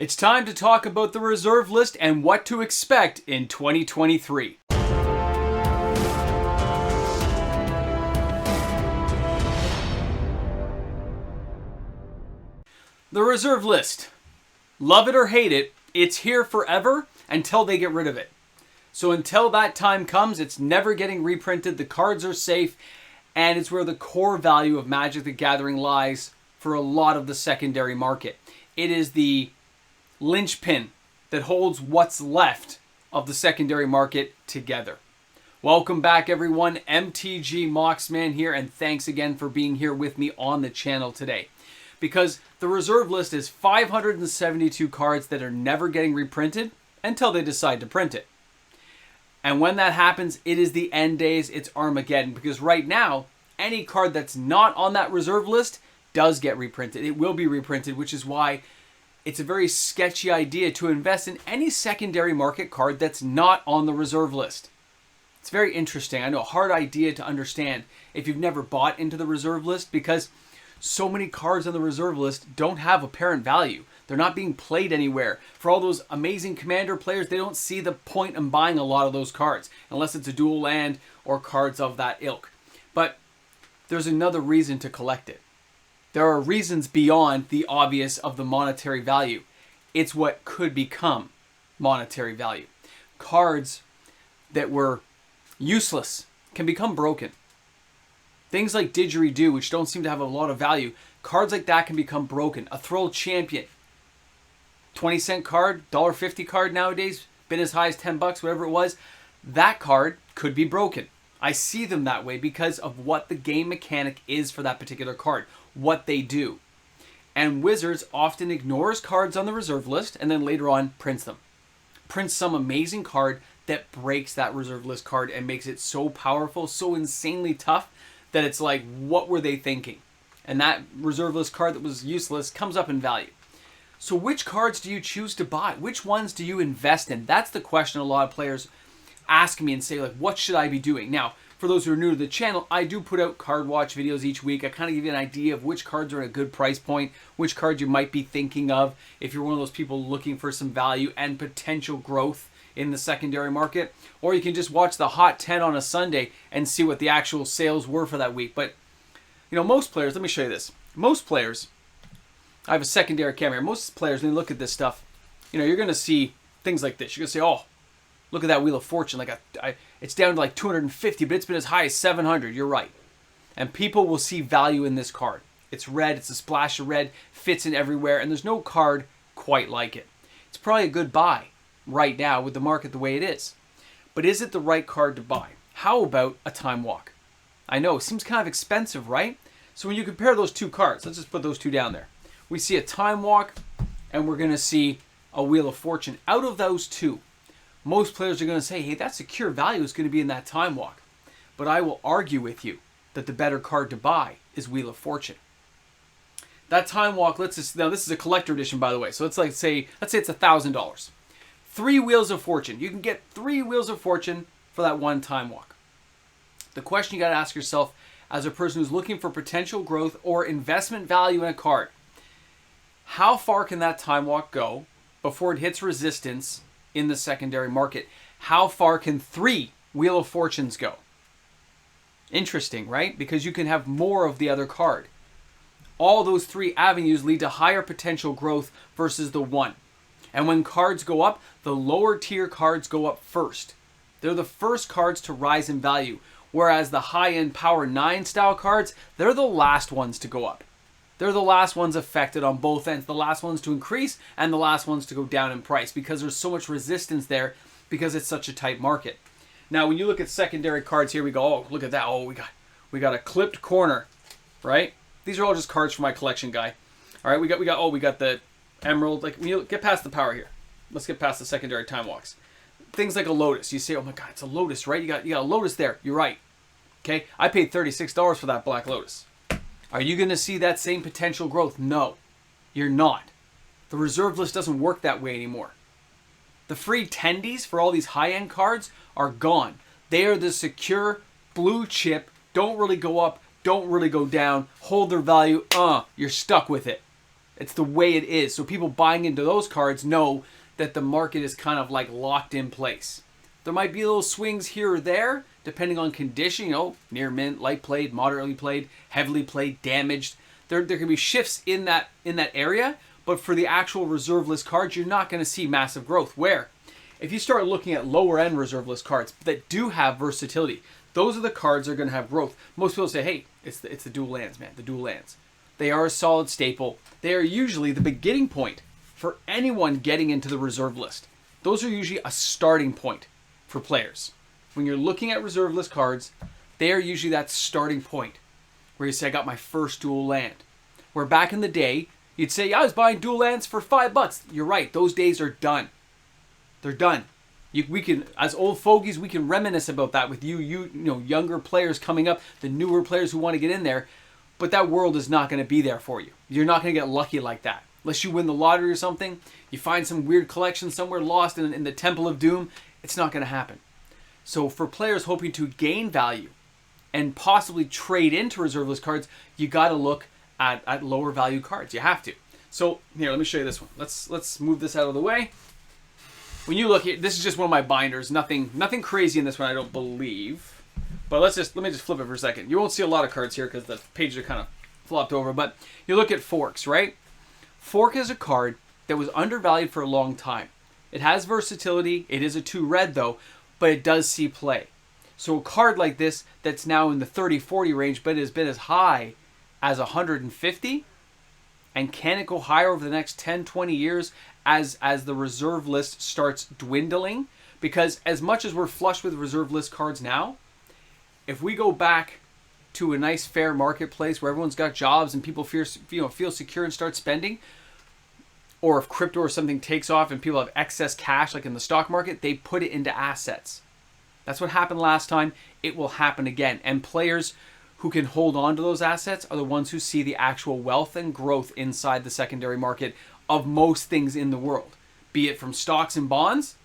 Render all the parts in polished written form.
It's time to talk about the reserve list and what to expect in 2023. The reserve list. Love it or hate it, it's here forever until they get rid of it. So until that time comes, it's never getting reprinted, the cards are safe, and it's where the core value of Magic the Gathering lies for a lot of the secondary market. It is the linchpin that holds what's left of the secondary market together. Welcome back, everyone. MTG Moxman here, and thanks again for being here with me on the channel today. Because the reserve list is 572 cards that are never getting reprinted until they decide to print it. And when that happens, it is the end days, it's Armageddon. Because right now, any card that's not on that reserve list does get reprinted. It will be reprinted, which is why it's a very sketchy idea to invest in any secondary market card that's not on the reserve list. It's very interesting. I know, a hard idea to understand if you've never bought into the reserve list, because so many cards on the reserve list don't have apparent value. They're not being played anywhere. For all those amazing Commander players, they don't see the point in buying a lot of those cards, unless it's a dual land or cards of that ilk. But there's another reason to collect it. There are reasons beyond the obvious of the monetary value. It's what could become monetary value. Cards that were useless can become broken. Things like Didgeridoo, which don't seem to have a lot of value, cards like that can become broken. A Thrill Champion, 20-cent card, $1.50 card nowadays, been as high as 10 bucks, whatever it was, that card could be broken. I see them that way because of what the game mechanic is for that particular card, what they do. And Wizards often ignores cards on the reserve list and then later on prints them. Prints some amazing card that breaks that reserve list card and makes it so powerful, so insanely tough that it's like, what were they thinking? And that reserve list card that was useless comes up in value. So which cards do you choose to buy? Which ones do you invest in? That's the question a lot of players ask me and say, like, what should I be doing? Now, for those who are new to the channel, I do put out card watch videos each week. I kind of give you an idea of which cards are at a good price point, which cards you might be thinking of if you're one of those people looking for some value and potential growth in the secondary market. Or you can just watch the Hot 10 on a Sunday and see what the actual sales were for that week. But, you know, most players, let me show you this. Most players, I have a secondary camera here. Most players, when they look at this stuff, you know, you're going to see things like this. You're going to say, oh, look at that Wheel of Fortune. Like it's down to like 250, but it's been as high as 700. You're right. And people will see value in this card. It's red. It's a splash of red. Fits in everywhere. And there's no card quite like it. It's probably a good buy right now with the market the way it is. But is it the right card to buy? How about a Time Walk? I know, it seems kind of expensive, right? So when you compare those two cards, let's just put those two down there. We see a Time Walk and we're going to see a Wheel of Fortune. Out of those two, most players are going to say, hey, that secure value is going to be in that Time Walk. But I will argue with you that the better card to buy is Wheel of Fortune. That Time Walk, now this is a collector edition, by the way. So let's say it's $1,000. 3 Wheels of Fortune. You can get 3 Wheels of Fortune for that one Time Walk. The question you got to ask yourself as a person who's looking for potential growth or investment value in a card, how far can that Time Walk go before it hits resistance in the secondary market? How far can 3 Wheel of Fortunes go? Interesting, right? Because you can have more of the other card. All those 3 avenues lead to higher potential growth versus the one. And when cards go up, the lower tier cards go up first. They're the first cards to rise in value. Whereas the high-end Power 9 style cards, they're the last ones to go up. They're the last ones affected on both ends. The last ones to increase and the last ones to go down in price. Because there's so much resistance there because it's such a tight market. Now when you look at secondary cards here, we go, oh, look at that. Oh, we got a clipped corner, right? These are all just cards for my collection guy. All right, we got the Emerald, like when you get past the power here, let's get past the secondary Time Walks. Things like a Lotus, you say, oh my god, it's a Lotus, right? You got a Lotus there. You're right. Okay, I paid $36 for that Black Lotus. Are you going to see that same potential growth? No, you're not. The reserve list doesn't work that way anymore. The free tendies for all these high-end cards are gone. They are the secure blue chip, don't really go up, don't really go down, hold their value. You're stuck with it. It's the way it is. So people buying into those cards know that the market is kind of like locked in place. There might be little swings here or there, depending on condition, you know, near mint, light played, moderately played, heavily played, damaged. There can be shifts in that area, but for the actual reserve list cards, you're not going to see massive growth. Where if you start looking at lower end reserve list cards that do have versatility, those are the cards that are going to have growth. Most people say, hey, it's the dual lands, man, the dual lands. They are a solid staple. They are usually the beginning point for anyone getting into the reserve list. Those are usually a starting point for players. When you're looking at reserve list cards, they are usually that starting point where you say, I got my first dual land. Where back in the day, you'd say, yeah, I was buying dual lands for $5. You're right. Those days are done. They're done. We can, as old fogies, we can reminisce about that with you know, younger players coming up, the newer players who want to get in there. But that world is not going to be there for you. You're not going to get lucky like that. Unless you win the lottery or something, you find some weird collection somewhere lost in the Temple of Doom, it's not going to happen. So for players hoping to gain value and possibly trade into reserve list cards, you got to look at lower value cards. You have to. So here, let me show you this one. Let's move this out of the way. When you look at this, is just one of my binders. Nothing crazy in this one, I don't believe. But let me just flip it for a second. You won't see a lot of cards here because the pages are kind of flopped over. But you look at Forks, right? Fork is a card that was undervalued for a long time. It has versatility. It is a 2 red though, but it does see play. So a card like this that's now in the 30-40 range, but it has been as high as 150, and can it go higher over the next 10-20 years as the reserve list starts dwindling? Because as much as we're flush with reserve list cards now, if we go back to a nice fair marketplace where everyone's got jobs and people feel secure and start spending, or if crypto or something takes off and people have excess cash like in the stock market, they put it into assets. That's what happened last time. It will happen again. And players who can hold on to those assets are the ones who see the actual wealth and growth inside the secondary market of most things in the world, be it from stocks and bonds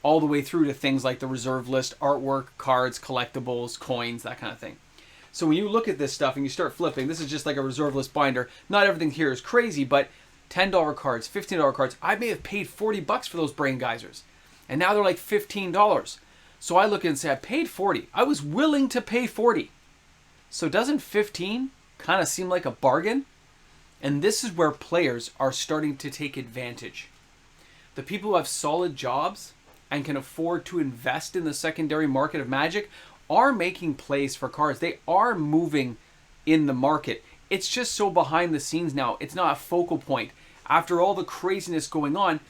all the way through to things like the reserve list, artwork, cards, collectibles, coins, that kind of thing. So when you look at this stuff and you start flipping, this is just like a reserve list binder. Not everything here is crazy, but $10 cards, $15 cards, I may have paid $40 for those brain geysers, and now they're like $15. So I look and say, I paid $40. I was willing to pay $40. So doesn't 15 kind of seem like a bargain? And this is where players are starting to take advantage. The people who have solid jobs and can afford to invest in the secondary market of Magic are making plays for cards. They are moving in the market. It's just so behind the scenes now. It's not a focal point. After all the craziness going on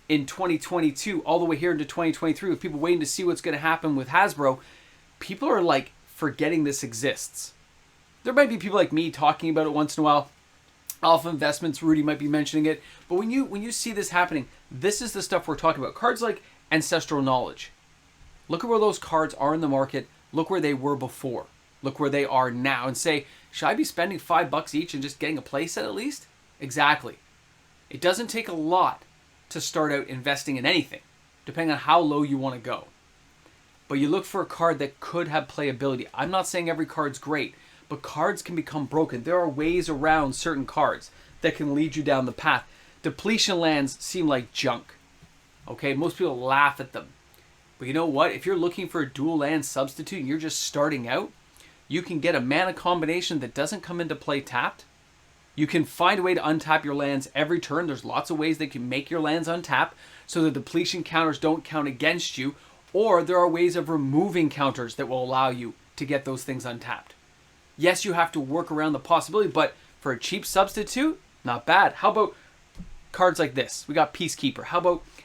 in 2022, all the way here into 2023, with people waiting to see what's going to happen with Hasbro, people are like forgetting this exists. There might be people like me talking about it once in a while. Alpha Investments, Rudy might be mentioning it. But when you see this happening, this is the stuff we're talking about. Cards like Ancestral Knowledge. Look at where those cards are in the market. Look where they were before. Look where they are now. And say, should I be spending $5 each and just getting a playset at least? Exactly. It doesn't take a lot to start out investing in anything, depending on how low you want to go. But you look for a card that could have playability. I'm not saying every card's great, but cards can become broken. There are ways around certain cards that can lead you down the path. Depletion lands seem like junk. Okay, most people laugh at them. But you know what? If you're looking for a dual land substitute and you're just starting out, you can get a mana combination that doesn't come into play tapped. You can find a way to untap your lands every turn. There's lots of ways they can make your lands untap so the depletion counters don't count against you. Or there are ways of removing counters that will allow you to get those things untapped. Yes, you have to work around the possibility, but for a cheap substitute, not bad. How about cards like this? We got Peacekeeper. How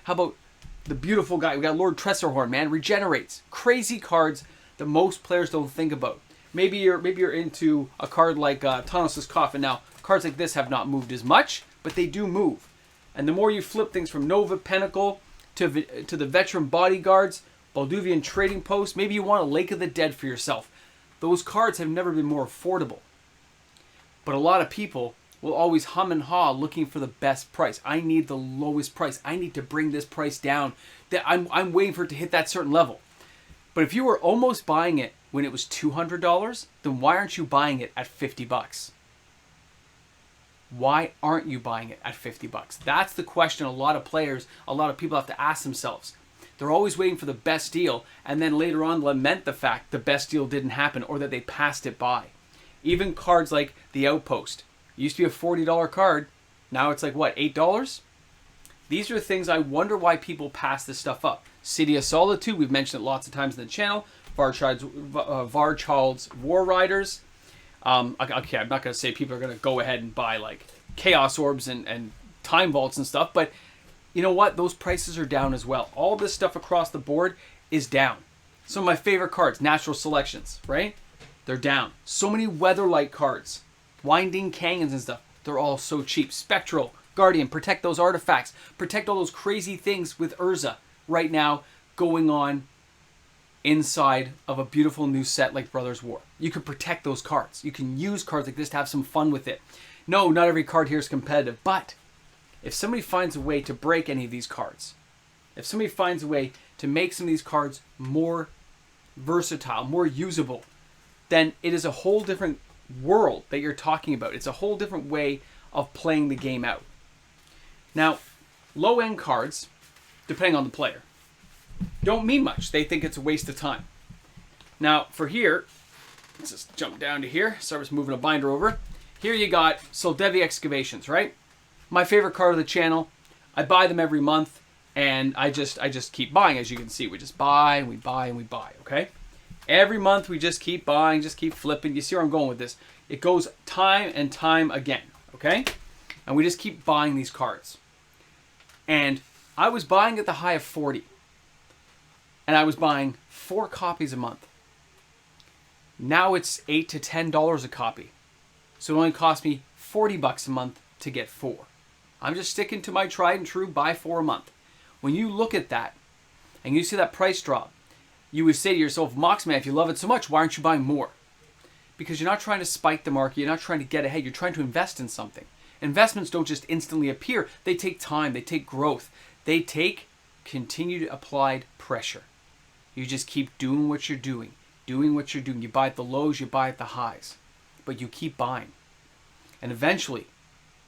about the beautiful guy? We got Lord Tressorhorn, man. Regenerates. Crazy cards that most players don't think about. Maybe you're into a card like Tanos' Coffin. Now, cards like this have not moved as much, but they do move. And the more you flip things from Nova Pinnacle to the Veteran Bodyguards, Balduvian Trading Post, maybe you want a Lake of the Dead for yourself. Those cards have never been more affordable. But a lot of people will always hum and haw looking for the best price. I need the lowest price. I need to bring this price down. I'm waiting for it to hit that certain level. But if you were almost buying it when it was $200, then why aren't you buying it at $50? Why aren't you buying it at 50 bucks? That's the question a lot of players, a lot of people have to ask themselves. They're always waiting for the best deal and then later on lament the fact the best deal didn't happen or that they passed it by. Even cards like the Outpost. It used to be a $40 card. Now it's like, what, $8? These are things I wonder why people pass this stuff up. City of Solitude, we've mentioned it lots of times in the channel. Varchald's War Riders. Okay, I'm not going to say people are going to go ahead and buy like Chaos Orbs and Time Vaults and stuff, but you know what? Those prices are down as well. All this stuff across the board is down. Some of my favorite cards, Natural Selections, right? They're down. So many Weatherlight cards, Winding Canyons and stuff. They're all so cheap. Spectral, Guardian, protect those artifacts. Protect all those crazy things with Urza right now going on inside of a beautiful new set like Brothers War. You can protect those cards. You can use cards like this to have some fun with it. No, not every card here is competitive, but if somebody finds a way to break any of these cards, if somebody finds a way to make some of these cards more versatile, more usable, then it is a whole different world that you're talking about. It's a whole different way of playing the game out. Now, low-end cards, depending on the player, don't mean much. They think it's a waste of time. Now, for here, let's just jump down to here. Start just moving a binder over. Here you got Soldevi Excavations, right? My favorite card of the channel. I buy them every month, and I just keep buying. As you can see, we just buy and we buy and we buy, okay? Every month we just keep buying, just keep flipping. You see where I'm going with this? It goes time and time again, okay? And we just keep buying these cards. And I was buying at the high of 40. And I was buying 4 copies a month. Now it's $8 to $10 a copy. So it only cost me 40 bucks a month to get 4. I'm just sticking to my tried and true buy 4 a month. When you look at that and you see that price drop, you would say to yourself, Moxman, if you love it so much, why aren't you buying more? Because you're not trying to spike the market. You're not trying to get ahead. You're trying to invest in something. Investments don't just instantly appear. They take time. They take growth. They take continued applied pressure. You just keep doing what you're doing. Doing what you're doing. You buy at the lows, you buy at the highs. But you keep buying. And eventually,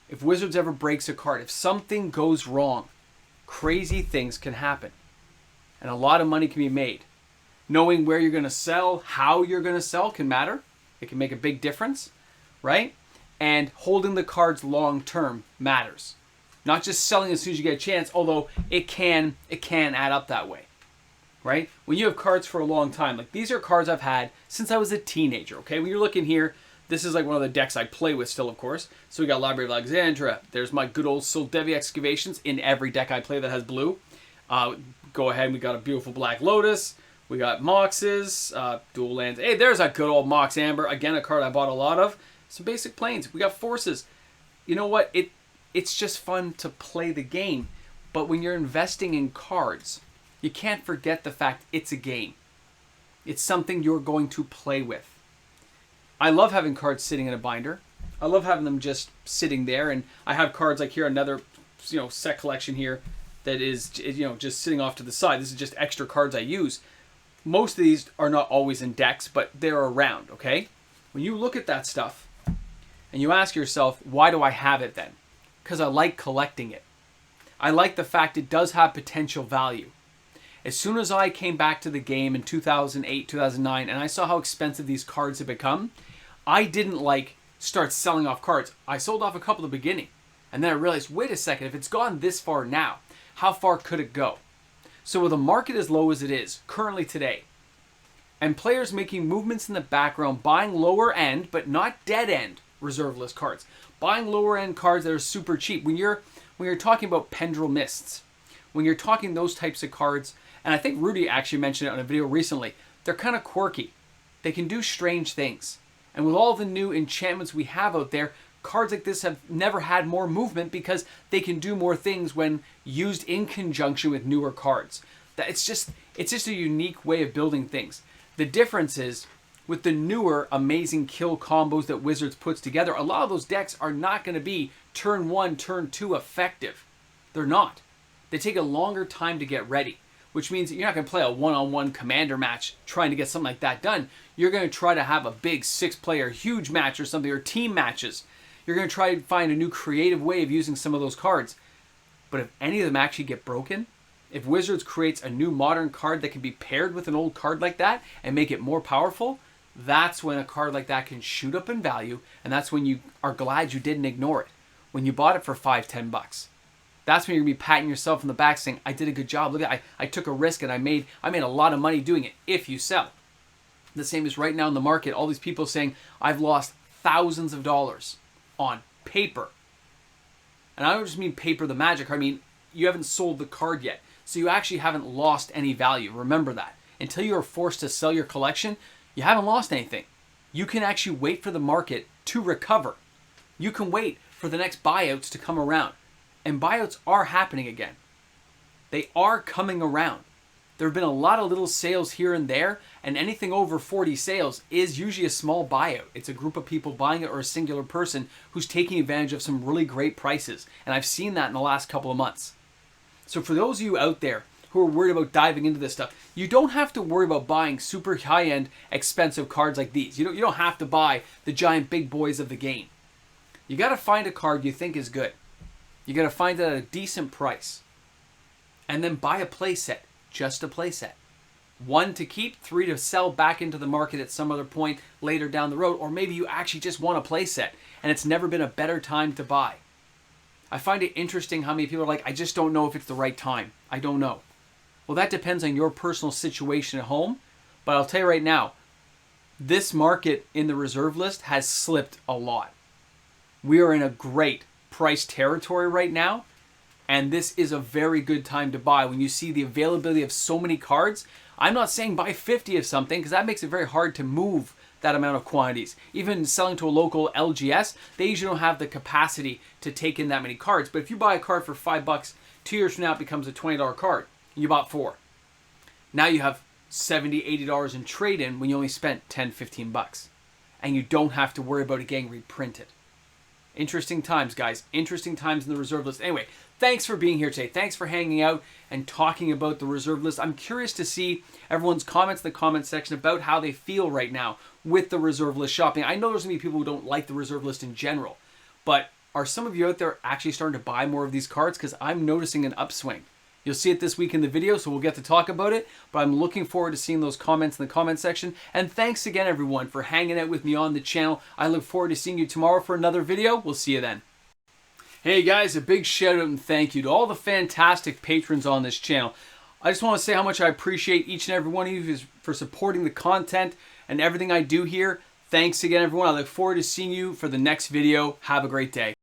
if Wizards ever breaks a card, if something goes wrong, crazy things can happen. And a lot of money can be made. Knowing where you're going to sell, how you're going to sell can matter. It can make a big difference, right? And holding the cards long term matters. Not just selling as soon as you get a chance, although it can add up that way, right? When you have cards for a long time, like these are cards I've had since I was a teenager, okay? When you're looking here, this is like one of the decks I play with still, of course. So we got Library of Alexandria. There's my good old Soldevi Excavations in every deck I play that has blue. Go ahead, we got a beautiful Black Lotus. We got Moxes, dual lands. Hey, there's a good old Mox Amber. Again, a card I bought a lot of. Some basic planes. We got Forces. You know what? It's just fun to play the game. But when you're investing in cards, you can't forget the fact it's a game. It's something you're going to play with. I love having cards sitting in a binder. I love having them just sitting there. And I have cards like here, another set collection here that is just sitting off to the side. This is just extra cards I use. Most of these are not always in decks, but they're around, okay? When you look at that stuff and you ask yourself, why do I have it then? Because I like collecting it. I like the fact it does have potential value. As soon as I came back to the game in 2008, 2009, and I saw how expensive these cards had become, I didn't start selling off cards. I sold off a couple at the beginning. And then I realized, wait a second, if it's gone this far now, how far could it go? So with a market as low as it is currently today, and players making movements in the background, buying lower end, but not dead end reserve list cards, buying lower end cards that are super cheap. When you're talking about Pendril Mists, when you're talking those types of cards, and I think Rudy actually mentioned it on a video recently, they're kind of quirky. They can do strange things. And with all the new enchantments we have out there, cards like this have never had more movement because they can do more things when used in conjunction with newer cards. It's just a unique way of building things. The difference is, with the newer amazing kill combos that Wizards puts together, a lot of those decks are not going to be turn 1, turn 2 effective. They're not. They take a longer time to get ready, which means that you're not going to play a one-on-one commander match trying to get something like that done. You're going to try to have a big 6-player huge match or something, or team matches. You're going to try to find a new creative way of using some of those cards. But if any of them actually get broken, if Wizards creates a new modern card that can be paired with an old card like that and make it more powerful, that's when a card like that can shoot up in value, and that's when you are glad you didn't ignore it. When you bought it for $5-10. That's when you're going to be patting yourself on the back saying, I did a good job. Look at I took a risk and I made a lot of money doing it if you sell. The same is right now in the market, all these people saying, I've lost thousands of dollars on paper. And I don't just mean paper, the magic card. I mean, you haven't sold the card yet. So you actually haven't lost any value. Remember that. Until you are forced to sell your collection, you haven't lost anything. You can actually wait for the market to recover. You can wait for the next buyouts to come around. And buyouts are happening again. They are coming around. There have been a lot of little sales here and there, and anything over 40 sales is usually a small buyout. It's a group of people buying it or a singular person who's taking advantage of some really great prices. And I've seen that in the last couple of months. So for those of you out there who are worried about diving into this stuff, you don't have to worry about buying super high-end, expensive cards like these. You don't have to buy the giant big boys of the game. You got to find a card you think is good. You got to find it at a decent price. And then buy a play set. Just a play set. 1 to keep, 3 to sell back into the market at some other point later down the road. Or maybe you actually just want a play set and it's never been a better time to buy. I find it interesting how many people are like, I just don't know if it's the right time. I don't know. Well, that depends on your personal situation at home. But I'll tell you right now, this market in the reserve list has slipped a lot. We are in a great price territory right now. And this is a very good time to buy when you see the availability of so many cards. I'm not saying buy 50 of something because that makes it very hard to move that amount of quantities. Even selling to a local LGS, they usually don't have the capacity to take in that many cards. But if you buy a card for $5, 2 years from now it becomes a $20 card. And you bought 4. Now you have $70, $80 in trade-in when you only spent $10, $15. And you don't have to worry about it getting reprinted. Interesting times, guys. Interesting times in the reserve list. Anyway, thanks for being here today. Thanks for hanging out and talking about the reserve list. I'm curious to see everyone's comments in the comment section about how they feel right now with the reserve list shopping. I know there's going to be people who don't like the reserve list in general, but are some of you out there actually starting to buy more of these cards? Because I'm noticing an upswing. You'll see it this week in the video, so we'll get to talk about it. But I'm looking forward to seeing those comments in the comment section. And thanks again, everyone, for hanging out with me on the channel. I look forward to seeing you tomorrow for another video. We'll see you then. Hey guys, a big shout out and thank you to all the fantastic patrons on this channel. I just want to say how much I appreciate each and every one of you for supporting the content and everything I do here. Thanks again, everyone. I look forward to seeing you for the next video. Have a great day.